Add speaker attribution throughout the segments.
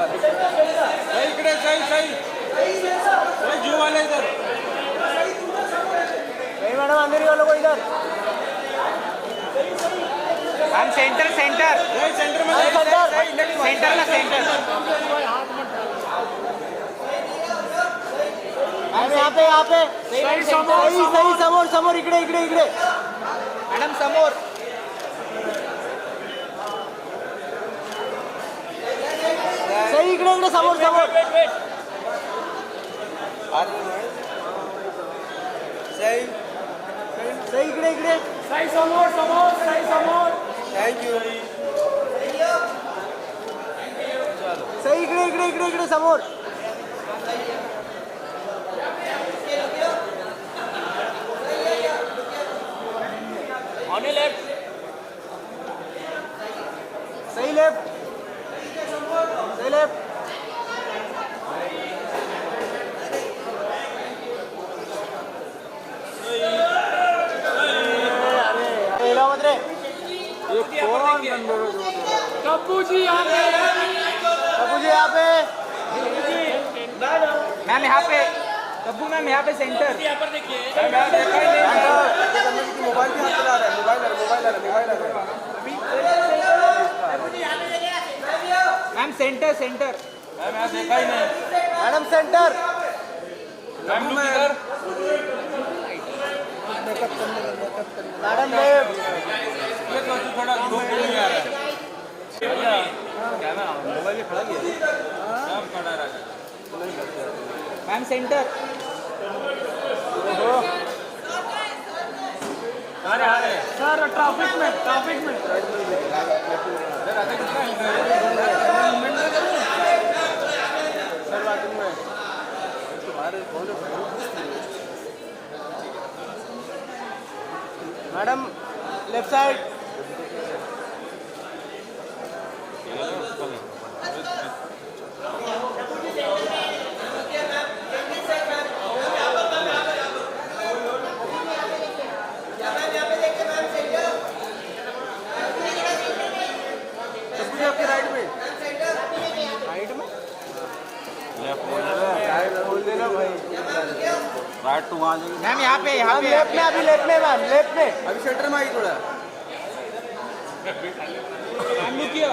Speaker 1: सही इकडे सही सही सही जीव वाले इधर
Speaker 2: सही मैडम अंदर ही वालों को इधर हम सेंटर सेंटर
Speaker 1: सेंटर में
Speaker 2: सेंटर ना सेंटर यहाँ पे सही सही समोर समोर इकडे इकडे इकडे मॅडम समोर सही इकडे इकडे समोर समोर
Speaker 1: सही
Speaker 2: सही इकडे इकडे
Speaker 1: सही समोर समोर सही समोर थँक्यू
Speaker 2: सही इकडे इकडे इकडे इकडे समोर
Speaker 1: ऑन लेफ्ट
Speaker 2: सही लेफ्ट सही लेफ्ट
Speaker 1: कप्पू जी यहाँ पे
Speaker 2: मैम यहाँ पे कब्बू मैम यहाँ पे सेंटर
Speaker 1: यहाँ पर देखिए मैं देखा ही नहीं मोबाइल भी हाथ चला रहा है मोबाइल आ रहा है
Speaker 2: मैम सेंटर सेंटर
Speaker 1: मैं देखा ही नहीं
Speaker 2: मैडम सेंटर
Speaker 1: मैम इधर
Speaker 2: मैडम लेफ्ट
Speaker 1: ये तो थोड़ा ग्रुप नहीं आ रहा है क्या ना मोबाइल खड़ा किया सब खड़ा रहा
Speaker 2: मैम सेंटर
Speaker 1: अरे सर ट्रैफिक में
Speaker 2: मैडम लेफ्ट साइड
Speaker 1: आपके राइट में
Speaker 2: बोल देना भाई
Speaker 1: राइट तो वहाँ जाएंगे
Speaker 2: मैम यहाँ पे लेफ्ट में अभी लेफ्ट में मैम लेफ्ट में
Speaker 1: अभी सेंटर में आई थोड़ा किया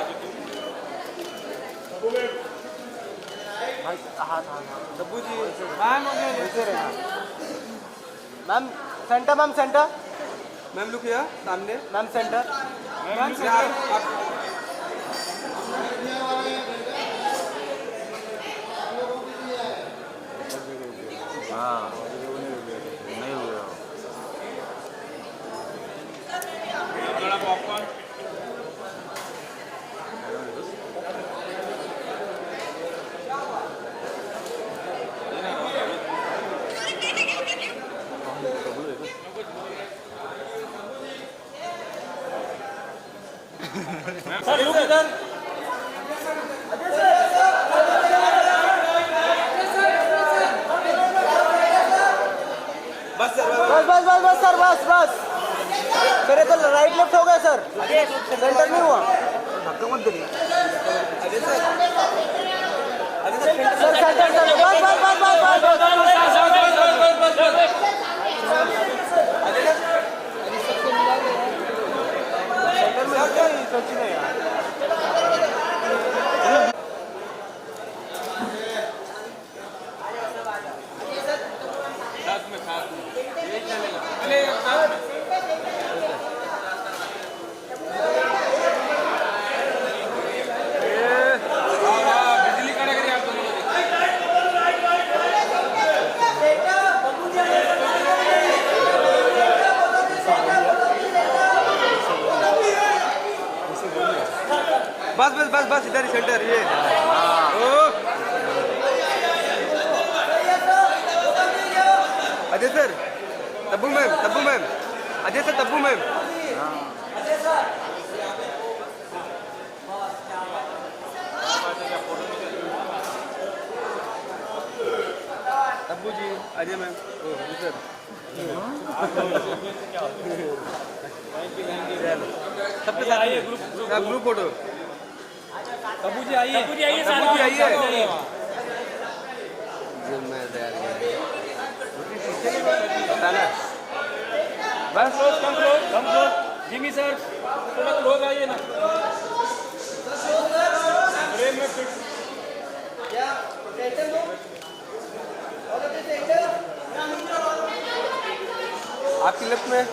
Speaker 1: Tabu ji
Speaker 2: ma'am centre
Speaker 1: ma'am look here सामने
Speaker 2: मैम सेंटर
Speaker 1: हाँ नहीं हो गया पॉपकॉर्न सर रुक इधर बस सर
Speaker 2: बस मेरे तो राइट लेफ्ट हो गया सर सेंटर नहीं हुआ
Speaker 1: धक्का मत दे
Speaker 2: सर सेंटर बस
Speaker 1: बिजली कड़क रही आप दोनों बस इधर ही सेंटर ये Ajay sir Tabu ma'am Ajay sir Tabu ma'am Tabu ji Ajay ma'am sir सबके साथ ग्रुप फोटो तब्बू जी आइए, तब्बू जी आइए। बताना बस कम क्लोज जिमी सर थोड़ा क्लोज आइए ना फ्रेम में फिट आपकी लेफ्ट में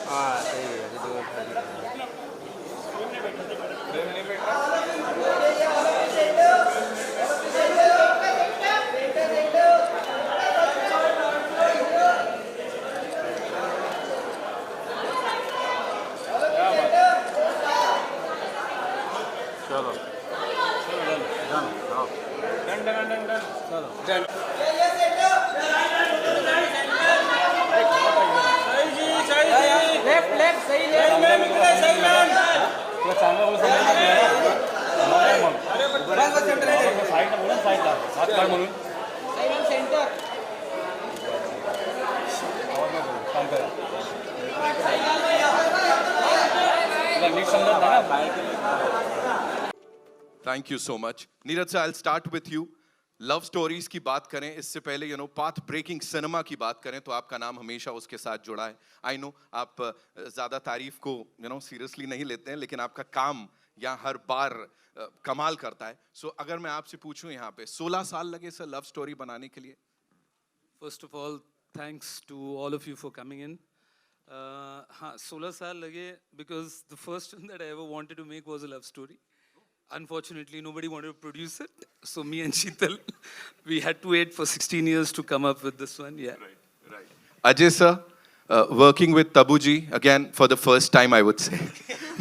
Speaker 1: हाँ सही है चलो डन लेफ्ट सही
Speaker 3: Thank you so much. Neeraj sir, I'll start with you. Love stories की बात करें इससे पहले पाथ ब्रेकिंग सिनेमा की बात करें तो आपका नाम हमेशा उसके साथ जुड़ा है. आई नो आप ज़्यादा तारीफ को सीरियसली नहीं लेते हैं, लेकिन आपका काम यहाँ हर बार कमाल करता है. सो अगर मैं आपसे पूछूं यहाँ पे 16 साल लगे सर लव स्टोरी बनाने के लिए?
Speaker 4: First of all, thanks to all of you for coming in. हाँ 16 साल लगे because the first one that I ever wanted to make was a love story. Unfortunately, nobody wanted to produce it. So me and Sheetal, we had to wait for 16 years to come up with this one. Yeah.
Speaker 3: Right. Ajay sir, working with Tabu ji again for the first time, I would say.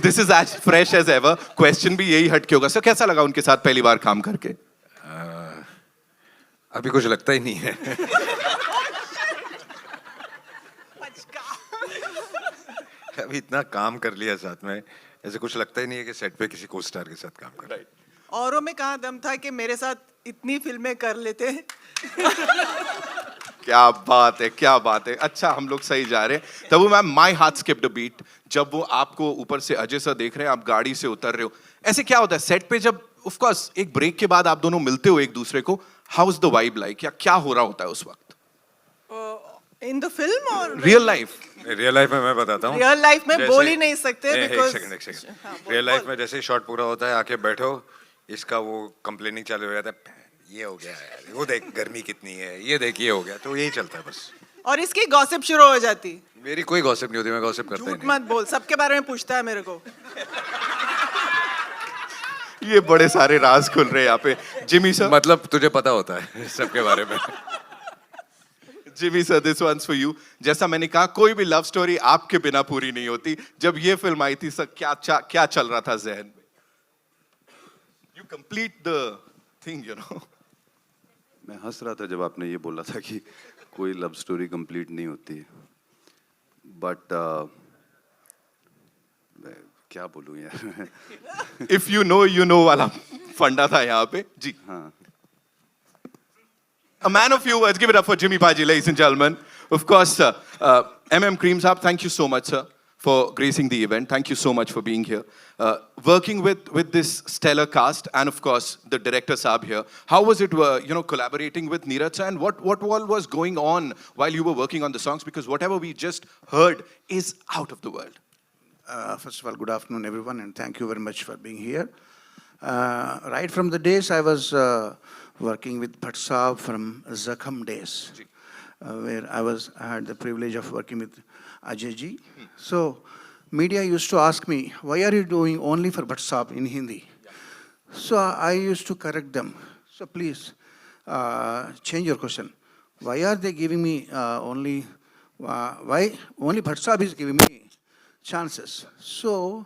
Speaker 3: This is as fresh as ever. Question भी यही हट के होगा. Sir कैसा लगा उनके साथ पहली बार काम करके?
Speaker 5: अभी कुछ लगता ही नहीं है. अभी इतना काम कर लिया साथ में, ऐसे कुछ लगता ही नहीं है कि सेट पे किसी को स्टार के साथ काम कर रहा है.
Speaker 6: औरों में कहाँ दम था कि मेरे साथ इतनी फिल्में कर लेते.
Speaker 3: क्या बात है, क्या बात है. अच्छा हम लोग सही जा रहे हैं. Tabu ma'am, my heart skipped a beat जब वो आपको ऊपर से अजय सर देख रहे हैं, आप गाड़ी से उतर रहे हो. ऐसे क्या होता है सेट पे जब ऑफ कोर्स एक ब्रेक के बाद आप दोनों मिलते हो एक दूसरे को? How is the vibe like, या क्या हो रहा होता है उस वक्त?
Speaker 6: इन द फिल्म और
Speaker 3: रियल लाइफ?
Speaker 5: रियल लाइफ में मैं बताता हूँ.
Speaker 6: रियल लाइफ में बोल ही नहीं सकते
Speaker 5: बिकॉज़ एक सेकंड. रियल लाइफ में जैसे ही शॉट पूरा होता है, आके बैठो, इसका वो कंप्लेनिंग चालू हो जाता है. ये हो गया यार, वो देख गर्मी कितनी है, ये देख ये हो गया, तो यही चलता है बस.
Speaker 6: और इसकी गॉसिप शुरू हो जाती.
Speaker 5: मेरी कोई गॉसिप नहीं होती, मैं गॉसिप करता ही
Speaker 6: झूठ
Speaker 5: नहीं.
Speaker 6: मत बोल, सबके बारे में पूछता है मेरे को.
Speaker 3: ये बड़े सारे राज खुल रहे हैं यहाँ पे. जिमी सर,
Speaker 5: मतलब तुझे पता होता है सबके बारे में.
Speaker 3: Jimmy sir, this one's for you. जैसा मैंने कहा, कोई भी लव स्टोरी आपके बिना पूरी नहीं होती. जब ये फिल्म आई थी सर, क्या चल रहा था जहन में? यू कंप्लीट द थिंग,
Speaker 7: मैं हंस रहा था जब आपने ये बोला था कि कोई लव स्टोरी कंप्लीट नहीं होती. बट क्या बोलूं यार.
Speaker 3: इफ यू नो वाला फंडा था यहाँ पे जी.
Speaker 7: हाँ.
Speaker 3: A man of few words. Give it up for Jimmy Paji, ladies and gentlemen. Of course, MM Cream Saab, thank you so much, sir, for gracing the event. Thank you so much for being here. Working with this stellar cast, and of course, the director Saab here. How was it, collaborating with Neeraj sir, and what all was going on while you were working on the songs? Because whatever we just heard is out of the world.
Speaker 8: First of all, good afternoon, everyone, and thank you very much for being here. Right from the days I was working with Bhatt Saab from Zakham days, where I had the privilege of working with Ajay ji. So, media used to ask me, why are you doing only for Bhatt Saab in Hindi? So, I used to correct them. So, please, change your question. Why are they giving me why only Bhatt Saab is giving me chances? So,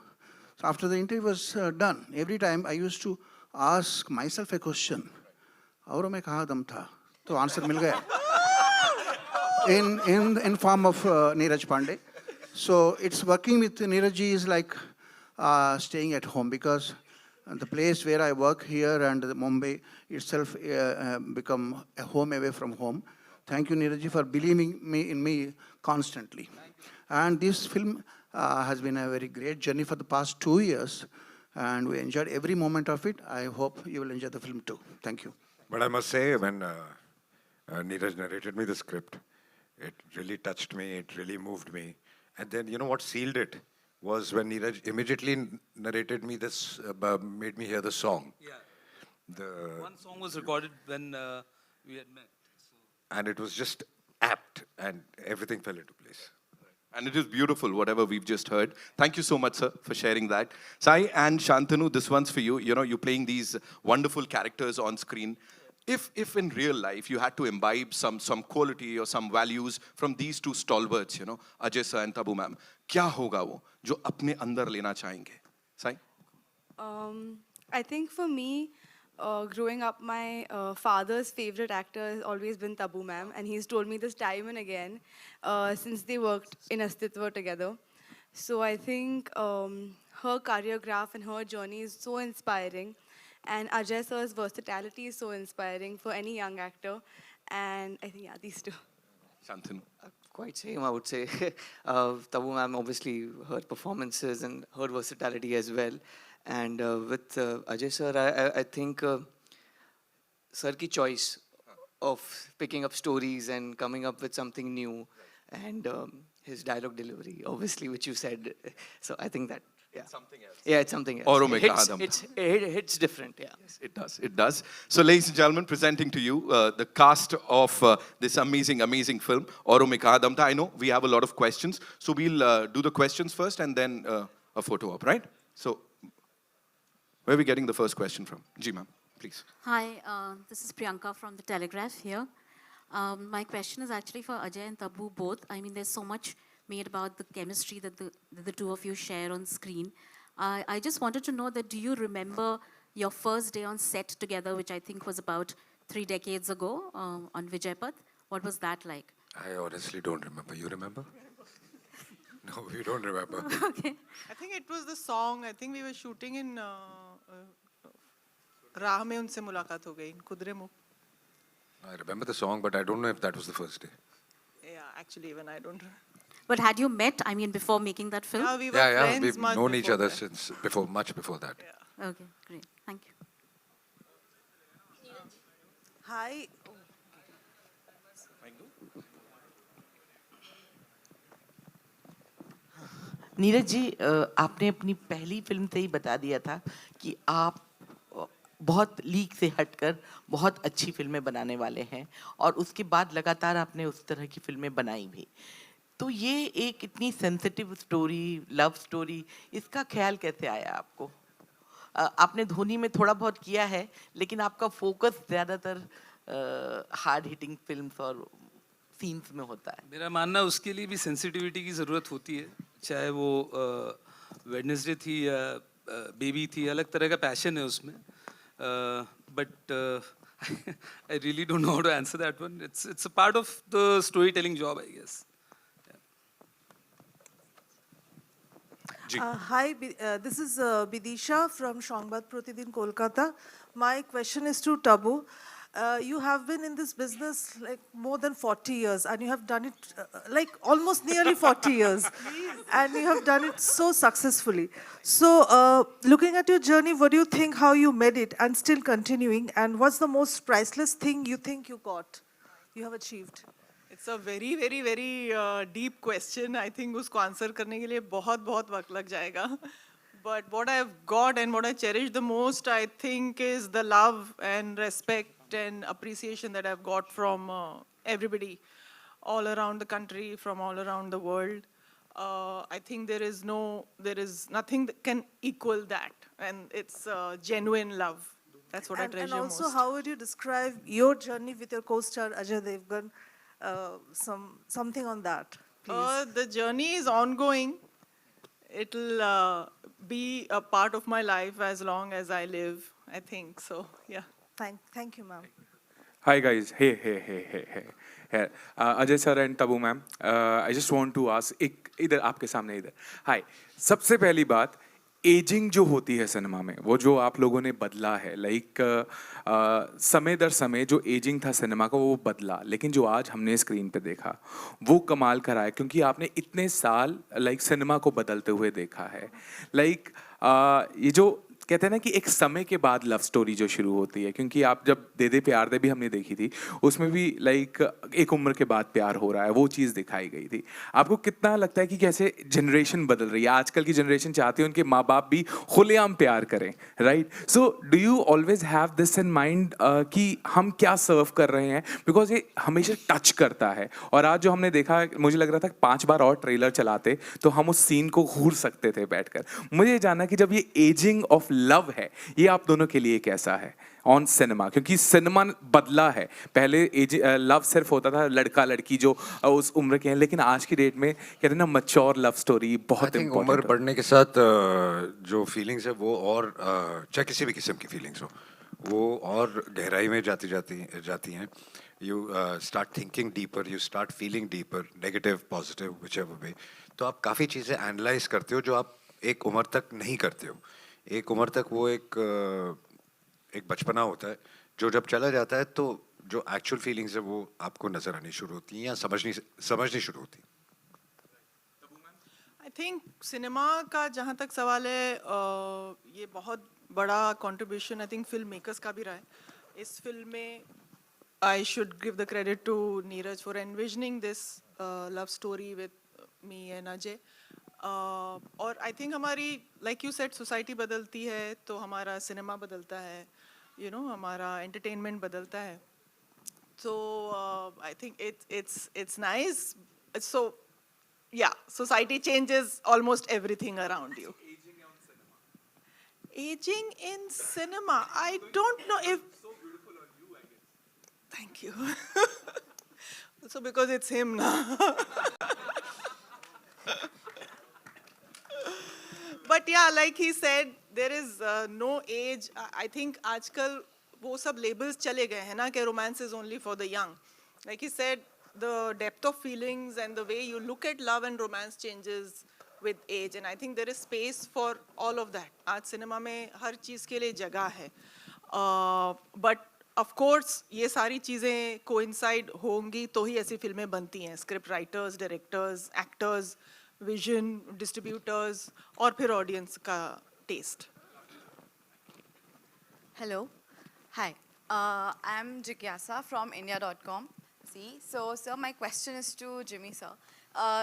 Speaker 8: after the interview was done, every time I used to ask myself a question. औरों में कहाँ दम था? तो answer मिल गया. In form of Neeraj Pandey. So it's working with Neeraj ji is like staying at home, because the place where I work here and Mumbai itself become a home away from home. Thank you, Neeraj ji, for believing in me constantly. And this film has been a very great journey for the past 2 years, and we enjoyed every moment of it. I hope you will enjoy the film too. Thank you.
Speaker 5: But I must say, when Neeraj narrated me the script, it really touched me, it really moved me. And then, you know what sealed it was when Neeraj immediately narrated me this, made me hear the song.
Speaker 4: Yeah.
Speaker 5: The,
Speaker 4: One song was recorded when we had met. So.
Speaker 5: and it was just apt, and everything fell into place.
Speaker 3: And it is beautiful, whatever we've just heard. Thank you so much, sir, for sharing that. Sai and Shantanu, this one's for you. You know, you're playing these wonderful characters on screen. If in real life you had to imbibe some quality or some values from these two stalwarts, you know, Ajay sir and Tabu ma'am, क्या होगा वो जो अपने अंदर लेना चाहेंगे? Sai?
Speaker 9: I think for me, growing up, my father's favorite actor has always been Tabu ma'am, and he's told me this time and again since they worked in Astitva together. So I think her choreograph and her journey is so inspiring, and Ajay sir's versatility is so inspiring for any young actor. And I think, yeah, these two.
Speaker 3: Shantanu.
Speaker 10: Quite same, I would say. Tabu ma'am, obviously, her performances and her versatility as well. And with Ajay sir, I think sir ki choice of picking up stories and coming up with something new, and his dialogue delivery, obviously, which you said. So I think that, yeah.
Speaker 3: Something else.
Speaker 10: Yeah, it's something else.
Speaker 3: Auroh mein kaha dum.
Speaker 10: It hits different, yeah.
Speaker 3: Yes, it does. It does. So, ladies and gentlemen, presenting to you the cast of this amazing film, Auroh mein kaha dum tha. I know we have a lot of questions, so we'll do the questions first and then a photo op, right? So, where are we getting the first question from? Ji, ma'am, please.
Speaker 11: Hi, this is Priyanka from The Telegraph here. My question is actually for Ajay and Tabu both. I mean, there's so much made about the chemistry that the two of you share on screen. I just wanted to know that do you remember your first day on set together, which I think was about 3 decades ago on Vijaypath? What was that like?
Speaker 5: I honestly don't remember. You remember? No, we don't remember.
Speaker 11: Okay.
Speaker 6: I think it was the song. I think we were shooting in राह में उनसे मुलाकात हो गई Kudremukh.
Speaker 5: I remember the song, but I don't know if that was the first day.
Speaker 6: Yeah, actually, even I don't.
Speaker 11: But had you met, I mean, before making that film?
Speaker 6: Yeah, we were
Speaker 5: Yeah,
Speaker 6: friends
Speaker 5: we've
Speaker 6: much
Speaker 5: known each
Speaker 6: before
Speaker 5: other
Speaker 6: that.
Speaker 5: since much before that.
Speaker 6: Yeah.
Speaker 11: Okay, great. Thank you.
Speaker 12: Hi. Neeraj ji, आपने अपनी पहली film से ही बता दिया था कि आप बहुत लीक से हटकर बहुत अच्छी फिल्में बनाने वाले हैं, और उसके बाद लगातार आपने उस तरह की फिल्में बनाई भी. तो ये एक इतनी सेंसिटिव स्टोरी, लव स्टोरी, इसका ख्याल कैसे आया आपको? आपने धोनी में थोड़ा बहुत किया है, लेकिन आपका फोकस ज़्यादातर हार्ड हिटिंग फिल्म्स और सीन्स में होता है.
Speaker 4: मेरा मानना उसके लिए भी सेंसिटिविटी की ज़रूरत होती है, चाहे वो वेडनेसडे थी या बेबी थी, अलग तरह का पैशन है उसमें. But I really don't know how to answer that one. It's a part of the storytelling job, I guess.
Speaker 12: Hi, this is Bidisha from Shangbad Pratidin, Kolkata. My question is to Tabu. You have been in this business like more than 40 years, and you have done it like almost nearly 40 years, and you have done it so successfully. So, looking at your journey, what do you think, how you made it and still continuing, and what's the most priceless thing you think you have achieved?
Speaker 6: It's a very, very, very deep question. I think उसको answer करने के लिए बहुत वक्त लग जाएगा. But what I've got and what I cherish the most, I think, is the love and respect and appreciation that I've got from everybody all around the country, from all around the world. I think there is nothing that can equal that, and it's genuine love. That's what I treasure most.
Speaker 12: And also, how would you describe your journey with your co-star Ajay Devgan? Something on that, please.
Speaker 6: The journey is ongoing. It'll be a part of my life as long as I live, I think. So, yeah.
Speaker 12: Thank you, ma'am.
Speaker 1: Hi guys. Hey. Ajay sir and Tabu ma'am. I just want to ask, इधर आपके सामने इधर. Hi. सबसे पहली बात,
Speaker 13: ageing जो होती है सिनेमा में, वो जो आप लोगों ने बदला है, लाइक समय दर समय जो एजिंग था सिनेमा का वो बदला, लेकिन जो आज हमने स्क्रीन पे देखा वो कमाल करा है, क्योंकि आपने इतने साल लाइक सिनेमा को बदलते हुए देखा है। लाइक ये जो कहते हैं ना कि एक समय के बाद लव स्टोरी जो शुरू होती है, क्योंकि आप जब दे दे प्यार दे भी हमने देखी थी, उसमें भी लाइक एक उम्र के बाद प्यार हो रहा है, वो चीज़ दिखाई गई थी। आपको कितना लगता है कि कैसे जनरेशन बदल रही है, आजकल की जनरेशन चाहती है उनके माँ बाप भी खुलेआम प्यार करें, right? So do you always have this in mind कि हम क्या सर्व कर रहे हैं, बिकॉज ये हमेशा टच करता है। और आज जो हमने देखा, मुझे लग रहा था 5 बार और ट्रेलर चलाते तो हम उस सीन को घूर सकते थे बैठकर। मुझे ये जानना कि जब ये एजिंग ऑफ लव है, ये आप दोनों के लिए कैसा है ऑन सिनेमा? क्योंकि सिनेमा बदला है, पहले लव सिर्फ होता था लड़का लड़की जो उस उम्र के हैं, लेकिन आज की डेट में कहते हैं ना मैच्योर लव स्टोरी बहुत
Speaker 5: इम्पोर्टेंट। उम्र बढ़ने के साथ जो फीलिंग्स है वो और चाहे किसी भी किस्म की फीलिंग्स हो, वो और गहराई में जाती हैं। You start thinking deeper, you start feeling deeper, negative positive whichever वे। तो आप काफ़ी चीज़ें एनालाइज करते हो जो आप एक उम्र तक नहीं करते हो। एक उम्र तक वो एक बचपना होता है, जो जब चला जाता है तो जो एक्चुअल फीलिंग्स है वो आपको नज़र आनी शुरू होती हैं या समझनी शुरू होती हैं।
Speaker 6: आई थिंक सिनेमा का जहाँ तक सवाल है, ये बहुत बड़ा contribution I think film makers का भी रहा है इस फिल्म में। I should give the credit to Neeraj for envisioning this love story with me and Ajay. और आई थिंक हमारी लाइक यू सेड सोसाइटी बदलती है तो हमारा सिनेमा बदलता है, यू नो हमारा एंटरटेनमेंट बदलता है। So I think it's nice. So yeah, society changes almost everything around you. Aging in cinema, I don't know if. So beautiful on you, I guess. Thank you. Also because it's him now. But yeah, like he said, there is no age. I think आजकल वो सब labels चले गए हैं ना कि romance is only for the young. Like he said, the depth of feelings and the way you look at love and romance changes with age, and I think there is space for all of that. आज cinema में हर चीज़ के लिए जगह है. But of course ये सारी चीज़ें coincide होंगी तो ही ऐसी फिल्में बनती हैं. Script writers, directors, actors, vision, distributors और फिर audience का taste.
Speaker 9: Hello. Hi. I'm Jigyasa from India.com. So sir, my question is to Jimmy sir.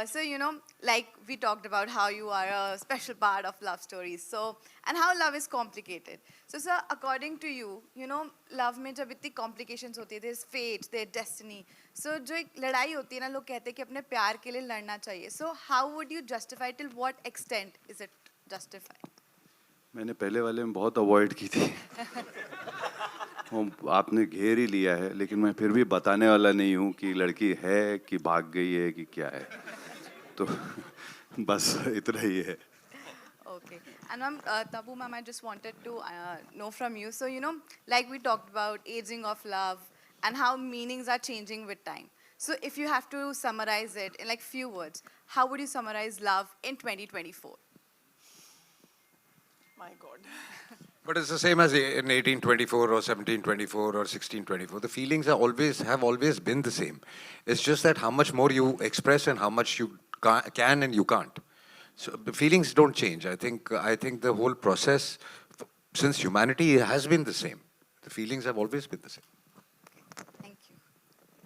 Speaker 9: So you know, like we talked about how you are a special part of love stories. So and how love is complicated. So sir, according to you, you know, love में जब इतनी complications होती है, there's fate, there's destiny. So जो एक लड़ाई होती है ना, लोग कहते हैं कि अपने प्यार के लिए लड़ना चाहिए. So how would you justify, till what extent is it justified?
Speaker 7: मैंने पहले वाले में बहुत अवॉइड की थी। आपने घेर ही लिया है, लेकिन मैं फिर भी बताने वाला नहीं हूँ कि लड़की है कि भाग गई है कि क्या है, तो बस इतना ही है।
Speaker 9: Okay. And ma'am, Tabu ma'am, I just wanted to know from you. So, you know, like we talked about aging of love and how meanings are changing with time. So if you have to summarize it in like few words, how would you summarize love in 2024?
Speaker 6: My God.
Speaker 5: But it's the same as in 1824 or 1724 or 1624. The feelings have always been the same. It's just that how much more you express and how much you can and you can't. So the feelings don't change. I think the whole process since humanity has been the same. The feelings have always been the same.
Speaker 9: Thank you.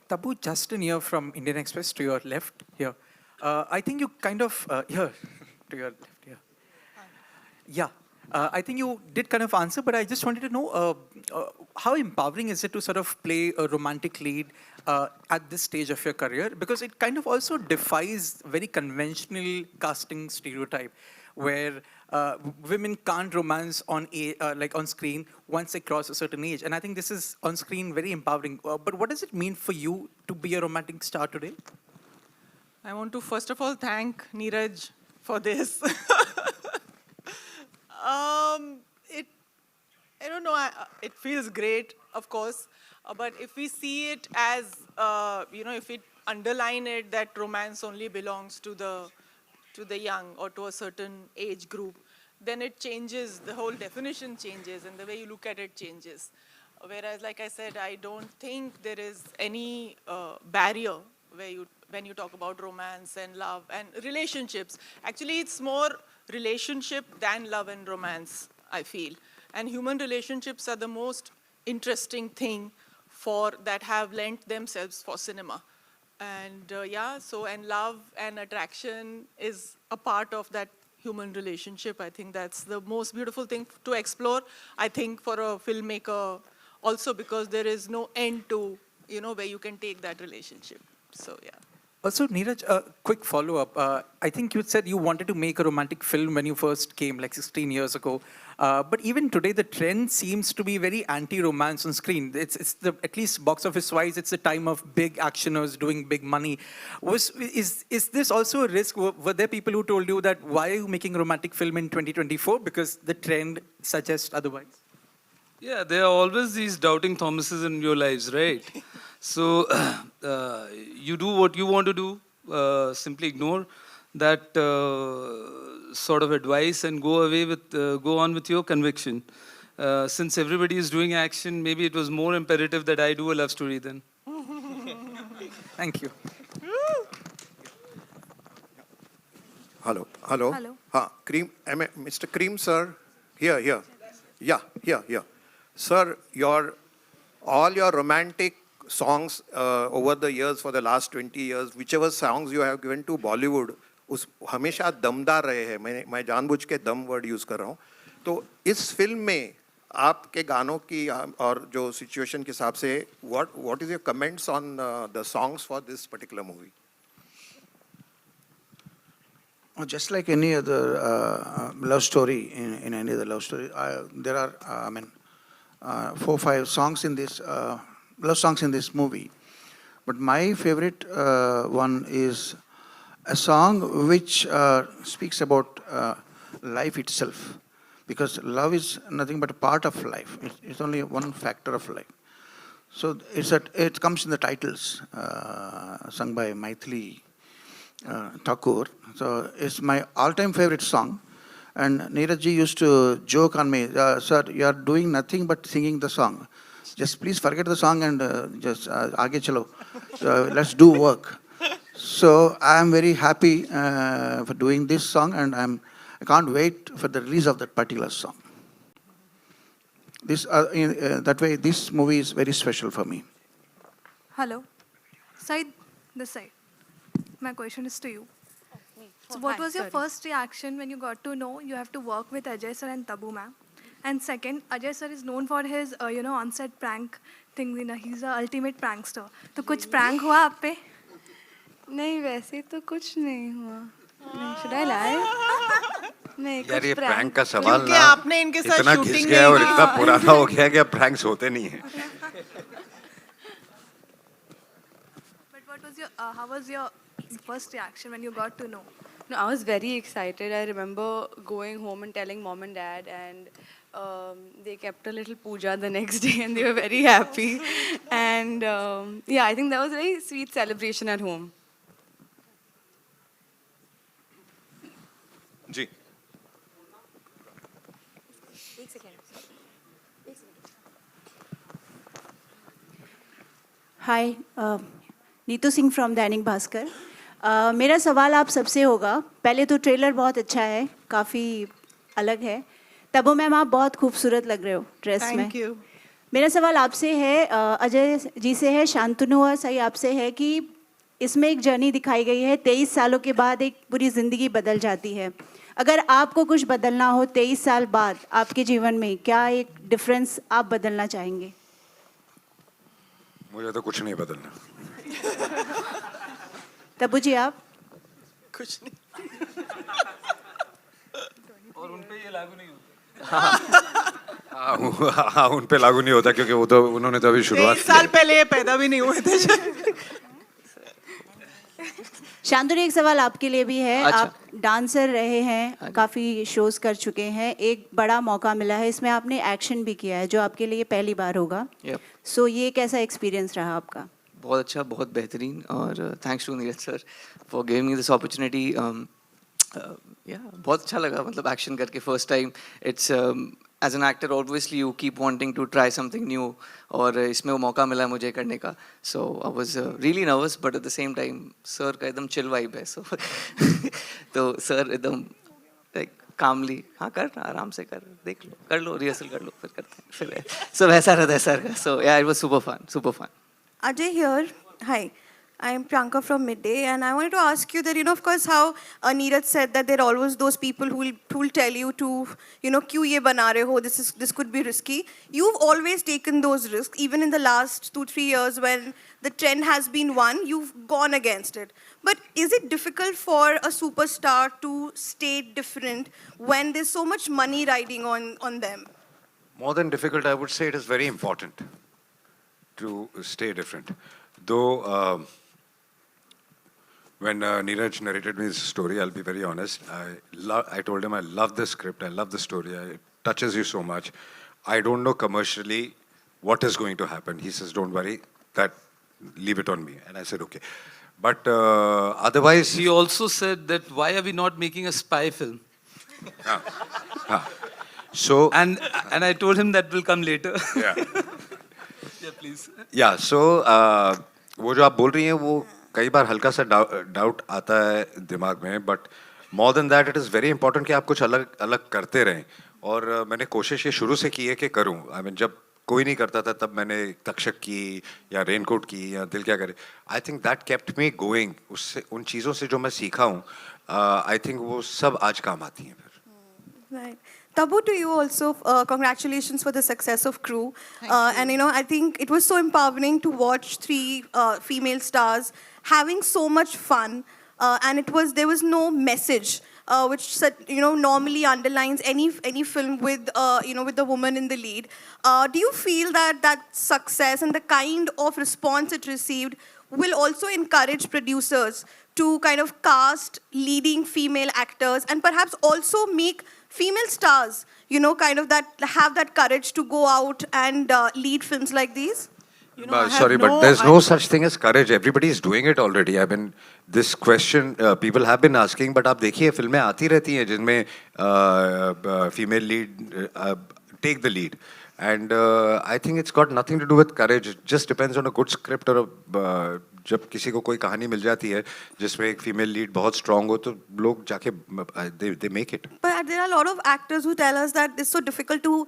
Speaker 14: Tabu, Justin here from Indian Express to your left here. I think you kind of here to your left here. Yeah. I think you did kind of answer, but I just wanted to know how empowering is it to sort of play a romantic lead at this stage of your career? Because it kind of also defies very conventional casting stereotype, where women can't romance on like on screen once they cross a certain age. And I think this is on screen very empowering. But what does it mean for you to be a romantic star today?
Speaker 6: I want to first of all thank Neeraj for this. I don't know, it feels great, of course, but if we see it as, you know, if we underline it that romance only belongs to the young or to a certain age group, then it changes, the whole definition changes and the way you look at it changes. Whereas, like I said, I don't think there is any barrier when you talk about romance and love and relationships. Actually, it's more relationship than love and romance, I feel. And human relationships are the most interesting thing that have lent themselves for cinema. And and love and attraction is a part of that human relationship. I think that's the most beautiful thing to explore, I think, for a filmmaker also, because there is no end to, where you can take that relationship. So, yeah.
Speaker 14: Also, Neeraj, a quick follow-up. I think you said you wanted to make a romantic film when you first came, like 16 years ago. But even today, the trend seems to be very anti-romance on screen. At least box office-wise, it's the time of big actioners doing big money. Is this also a risk? Were there people who told you that, why are you making a romantic film in 2024? Because the trend suggests otherwise.
Speaker 4: Yeah, there are always these doubting Thomases in your lives, right? So you do what you want to do, simply ignore that sort of advice and go on with your conviction. Since everybody is doing action, maybe it was more imperative that I do a love story then.
Speaker 14: Thank you.
Speaker 15: Hello. Mr. Cream, sir. Here. Yeah. Sir, all your romantic songs over the years, for the last 20 years, whichever songs you have given to Bollywood, हमेशा दमदार रहे हैं. मैं जानबूझ के दम word use कर रहा हूँ. तो इस फिल्म में आपके गानों की और जो सिचुएशन के हिसाब से, what is your comments on the songs for this particular movie?
Speaker 8: Just like any other love story, in any other love story, there are, 4 or 5 songs in this, love songs in this movie. But my favorite one is a song which speaks about life itself. Because love is nothing but a part of life. It's only one factor of life. So it comes in the titles, sung by Maithili Thakur. So it's my all-time favorite song. And Neeraj ji used to joke on me, sir, you are doing nothing but singing the song. Just please forget the song and just aage chalo. Let's do work. So I am very happy for doing this song, and I can't wait for the release of that particular song. That way, this movie is very special for me.
Speaker 16: Hello. Side, this side. My question is to you. So what was your first reaction when you got to know you have to work with Ajay sir and Tabu ma'am? And second, Ajay sir is known for his, on-set prank things. He's the ultimate prankster. तो कुछ prank हुआ आप पे?
Speaker 9: नहीं, वैसे तो कुछ नहीं हुआ. Should I lie? नहीं,
Speaker 5: यार ये
Speaker 9: कुछ
Speaker 5: प्रैंक का सवाल
Speaker 6: क्योंकि
Speaker 5: ना
Speaker 6: आपने इनके साथ
Speaker 5: इतना
Speaker 6: shooting
Speaker 5: घिस गया है और
Speaker 6: नहीं
Speaker 5: इतना
Speaker 6: की।
Speaker 5: पुराना हो गया कि अब प्रैंक्स होते नहीं हैं.
Speaker 16: But what was your, how was your first reaction when you got to know?
Speaker 9: No, I was very excited. I remember going home and telling mom and dad, and they kept a little puja the next day, and they were very happy. And I think that was a very sweet celebration at home.
Speaker 3: जी.
Speaker 17: Hi, Neetu Singh from Dainik Bhaskar. मेरा सवाल आप सबसे होगा. पहले तो trailer बहुत अच्छा है, काफ़ी अलग है. तबू मैम, आप बहुत खूबसूरत लग रहे हो ड्रेस में.
Speaker 6: Thank you.
Speaker 17: मेरा सवाल आपसे है, अजय जी से है, शांतनु और सही आपसे है कि इसमें एक जर्नी दिखाई गई है. 23 सालों के बाद एक पूरी ज़िंदगी बदल जाती है. अगर आपको कुछ बदलना हो 23 साल बाद आपके जीवन में, क्या एक डिफरेंस आप बदलना चाहेंगे?
Speaker 5: मुझे तो कुछ नहीं बदलना.
Speaker 17: तबू जी, आप?
Speaker 6: कुछ नहीं.
Speaker 4: और उन पे ये लागू नहीं होता.
Speaker 5: हाँ, उन पे लागू नहीं होता क्योंकि वो तो उन्होंने तो अभी शुरुआत
Speaker 6: 23 साल पहले ये पैदा भी नहीं हुए थे.
Speaker 17: शांतनु, एक सवाल आपके लिए भी है.
Speaker 10: अच्छा.
Speaker 17: आप डांसर रहे हैं, काफ़ी शोज कर चुके हैं, एक बड़ा मौका मिला है, इसमें आपने एक्शन भी किया है जो आपके लिए पहली बार होगा. सो ये कैसा एक्सपीरियंस रहा आपका?
Speaker 10: बहुत अच्छा, बहुत बेहतरीन. और thanks to Neeraj sir for giving me this opportunity. Yeah, बहुत अच्छा लगा मतलब एक्शन करके first time. It's as an actor obviously you keep wanting to try something new और इसमें वो मौका मिला मुझे करने का. So I was really nervous but at the same time sir का एकदम chill vibe है. So तो sir एकदम like calmly हाँ कर आराम से कर लो रिहर्सल कर लो फिर करते हैं फिर. So वैसा रहता है सर का. So yeah, it was super fun.
Speaker 18: Ajay here. Hi. I'm Priyanka from Midday, and I wanted to ask you that, of course, how Neeraj said that there are always those people who will tell you to, क्यों ये बना रहे हो, this could be risky. You've always taken those risks, even in the last 2-3 years when the trend has been one, you've gone against it. But is it difficult for a superstar to stay different when there's so much money riding on them?
Speaker 5: More than difficult, I would say it is very important to stay different. Though, when Neeraj narrated me this story, I'll be very honest. I told him I love the script, I love the story, it touches you so much. I don't know commercially what is going to happen. He says, don't worry, leave it on me. And I said, okay. But otherwise...
Speaker 4: He also said that why are we not making a spy film?
Speaker 5: So...
Speaker 4: And I told him that will come later.
Speaker 5: Yeah.
Speaker 4: Yeah, please.
Speaker 5: Yeah, so वो जो आप बोल रही हैं वो कई बार हल्का सा डाउट आता है दिमाग में, but more than that it is very important कि आप कुछ अलग अलग करते रहें. और मैंने कोशिश ये शुरू से की है कि करूं. आई मीन जब कोई नहीं करता था तब मैंने तक्षक की या रेनकोट की या दिल क्या करे. I think that kept me going. उससे उन चीज़ों से जो मैं सीखा हूँ आई थिंक वो सब आज काम आती हैं फिर.
Speaker 18: Right. Tabu, to you also, congratulations for the success of Crew. And I think it was so empowering to watch 3 female stars having so much fun. And there was no message, which normally underlines any film with with the woman in the lead. Do you feel that success and the kind of response it received will also encourage producers to kind of cast leading female actors and perhaps also make female stars, kind of have that courage to go out and lead films like these?
Speaker 5: Sorry, but there's no such thing as courage. Everybody is doing it already. I mean, this question people have been asking, but आप देखिए फिल्में आती रहती हैं जिनमें female lead take the lead. And I think it's got nothing to do with courage. It just depends on a good script or जब किसी को कोई कहानी मिल जाती है जिसमें एक फीमेल लीड बहुत स्ट्रांग हो तो लोग जाके they make it.
Speaker 18: But there are a lot of actors who tell us that it's so difficult to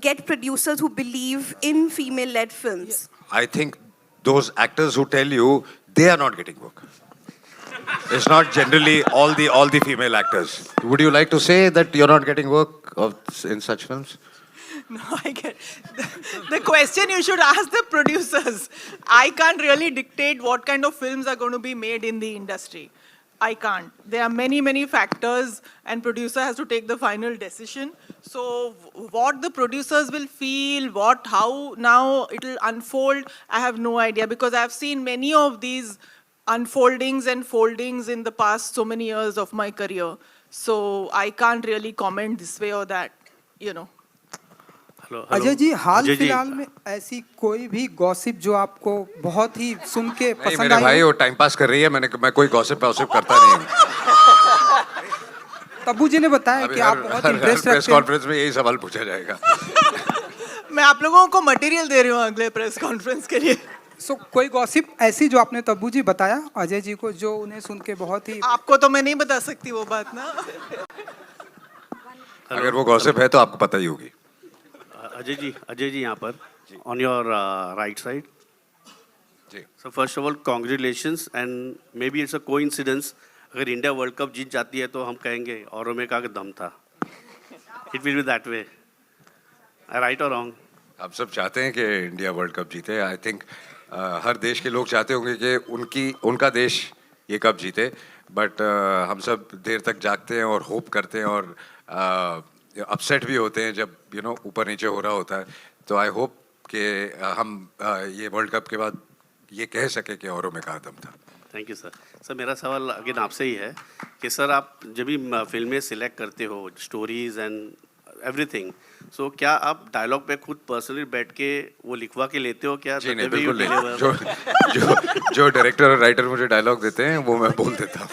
Speaker 18: get producers who believe in female-led films.
Speaker 5: I think those actors who tell you they are not getting work. It's not generally all the female actors. Would you like to say that you're not getting work in such films?
Speaker 6: No, I get the question you should ask the producers. I can't really dictate what kind of films are going to be made in the industry. I can't. There are many factors and producer has to take the final decision. So what the producers will feel, how now it will unfold, I have no idea, because I've seen many of these unfoldings and foldings in the past so many years of my career. So I can't really comment this way or that,
Speaker 19: Ajay ji, हाल फिलहाल में ऐसी कोई भी gossip जो आपको बहुत ही सुन के पसंद आई?
Speaker 5: मेरे भाई वो टाइम पास कर रही है. मैं कोई गॉसिप करता नहीं हूँ.
Speaker 19: तब्बू जी ने बताया कि आप बहुत इंटरेस्ट रखते हैं.
Speaker 5: प्रेस कॉन्फ्रेंस में यही सवाल पूछा जाएगा.
Speaker 6: मैं आप लोगों को मटेरियल दे रही हूँ अगले प्रेस कॉन्फ्रेंस के लिए.
Speaker 19: सो कोई गॉसिप ऐसी जो आपने तब्बू जी बताया अजय जी को जो उन्हें सुन के बहुत ही...
Speaker 6: आपको तो मैं नहीं बता सकती वो बात ना.
Speaker 5: अगर वो गॉसिप है तो आपको पता ही होगी.
Speaker 20: अजय जी यहाँ पर on your right side. So first of all congratulations and may be it's a coincidence. अगर इंडिया वर्ल्ड कप जीत जाती है तो हम कहेंगे औरों में का दम था. It will be that way. Right और रॉन्ग?
Speaker 5: आप सब चाहते हैं कि इंडिया वर्ल्ड कप जीते. आई थिंक हर देश के लोग चाहते होंगे कि उनका देश ये कप जीते. बट हम सब देर तक जागते हैं और होप करते हैं और अपसेट भी होते हैं जब ऊपर नीचे हो रहा होता है. तो आई होप कि हम ये वर्ल्ड कप के बाद ये कह सके कि औरों में कहा दम था.
Speaker 20: Thank you sir. सर मेरा सवाल अगेन आपसे ही है कि सर आप जब भी फिल्में सिलेक्ट करते हो स्टोरीज एंड एवरीथिंग, सो क्या आप डायलॉग पे खुद पर्सनली बैठ के वो लिखवा के लेते हो क्या?
Speaker 5: जी नहीं, बिल्कुल नहीं. जो डायरेक्टर और राइटर मुझे डायलॉग देते हैं वो मैं बोल देता हूँ.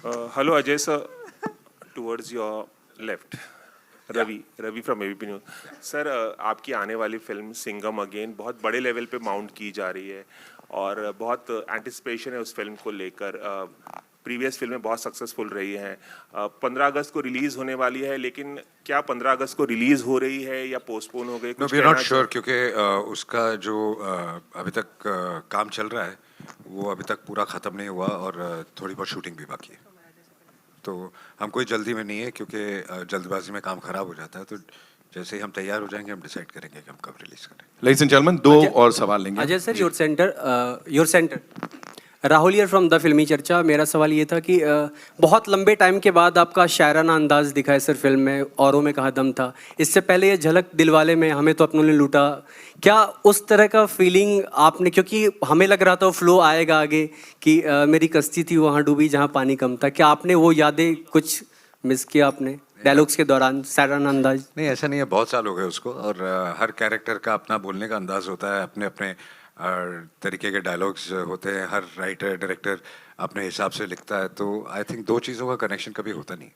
Speaker 21: Hello, Ajay sir. Towards your left. Ravi from ABP news. Sir, आपकी आने वाली फिल्म सिंघम अगेन बहुत बड़े लेवल पे माउंट की जा रही है और बहुत एंटिसिपेशन है उस फिल्म को लेकर। प्रीवियस फिल्में बहुत सक्सेसफुल रही हैं। 15 अगस्त को रिलीज़ होने वाली है, लेकिन क्या 15 अगस्त को रिलीज़ हो रही है या पोस्टपोन हो गई?
Speaker 5: No, we are not sure, क्योंकि उसका जो अभी तक काम चल रहा है वो अभी तक पूरा ख़त्म नहीं हुआ और थोड़ी बहुत शूटिंग भी बाकी है। तो हम कोई जल्दी में नहीं है, क्योंकि जल्दबाजी में काम खराब हो जाता है। तो जैसे ही हम तैयार हो जाएंगे हम डिसाइड करेंगे कि हम कब रिलीज करें।
Speaker 3: Ladies and gentlemen, 2 और सवाल लेंगे।
Speaker 22: Ajay sir, your centre Rahul here from the फिल्मी चर्चा। मेरा सवाल ये था कि बहुत लंबे टाइम के बाद आपका शायराना अंदाज दिखा है सर फिल्म में, औरों में कहा दम था। इससे पहले ये झलक दिलवाले में हमें तो अपनों ने लूटा, क्या उस तरह का फीलिंग आपने, क्योंकि हमें लग रहा था फ्लो आएगा आगे कि मेरी कश्ती थी वहाँ डूबी जहाँ पानी कम था, क्या आपने वो यादें कुछ मिस किया आपने डायलॉग्स के दौरान शायराना अंदाज?
Speaker 5: नहीं, ऐसा नहीं है, बहुत साल हो गए उसको, और हर कैरेक्टर का अपना बोलने का अंदाज होता है, अपने अपने तरीके के डायलॉग्स होते हैं। हर राइटर डायरेक्टर अपने हिसाब से लिखता है। तो आई थिंक 2 चीज़ों का कनेक्शन कभी होता नहीं।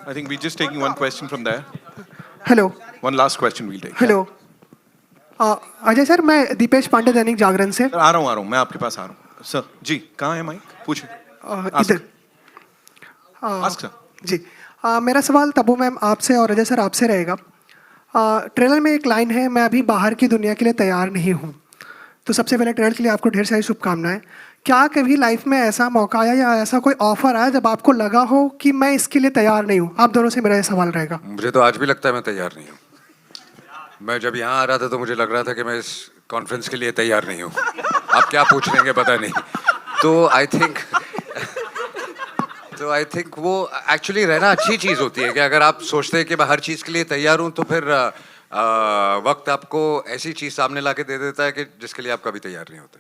Speaker 3: I think we're just taking one question from there.
Speaker 19: Hello.
Speaker 3: One last question we'll take.
Speaker 19: Hello Ajay sir, मैं दीपेश पांडे, दैनिक जागरण से।
Speaker 3: आ रहा हूँ, मैं आपके पास आ रहा हूँ। सर जी, कहाँ है माइक? पूछिए।
Speaker 19: इधर। जी, मेरा सवाल तब्बू मैम आपसे और अजय सर आपसे रहेगा। ट्रेलर में एक लाइन है, मैं अभी बाहर की दुनिया के लिए तैयार नहीं हूँ। तो सबसे पहले ट्रेलर के लिए आपको ढेर सारी शुभकामनाएं। क्या कभी लाइफ में ऐसा मौका आया या ऐसा कोई ऑफर आया जब आपको लगा हो कि मैं इसके लिए तैयार नहीं हूँ? आप दोनों से मेरा ये सवाल रहेगा।
Speaker 5: मुझे तो आज भी लगता है मैं तैयार नहीं हूँ। मैं जब यहाँ आ रहा था तो मुझे लग रहा था कि मैं इस कॉन्फ्रेंस के लिए तैयार नहीं हूँ। आप क्या पूछ लेंगे पता नहीं। तो आई थिंक वो एक्चुअली रहना अच्छी चीज़ होती है कि अगर आप सोचते हैं कि मैं हर चीज़ के लिए तैयार हूँ, तो फिर वक्त आपको ऐसी चीज़ सामने ला के दे देता है कि जिसके लिए आप कभी तैयार नहीं होते।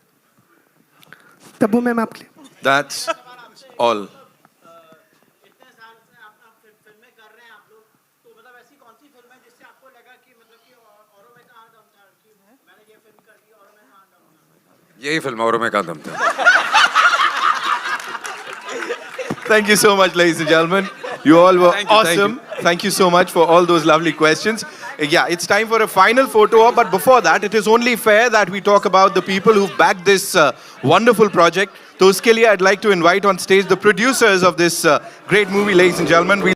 Speaker 19: तब्बू मैम आपके लिए।
Speaker 3: That's all.
Speaker 5: यही फिल्म औरों में कहाँ दम था।
Speaker 3: Thank you so much, ladies and gentlemen. You all were awesome. Thank you so much for all those lovely questions. Yeah, it's time for a final photo op, but before that, it is only fair that we talk about the people who've backed this wonderful project. So, uske liye, I'd like to invite on stage the producers of this great movie, ladies and gentlemen.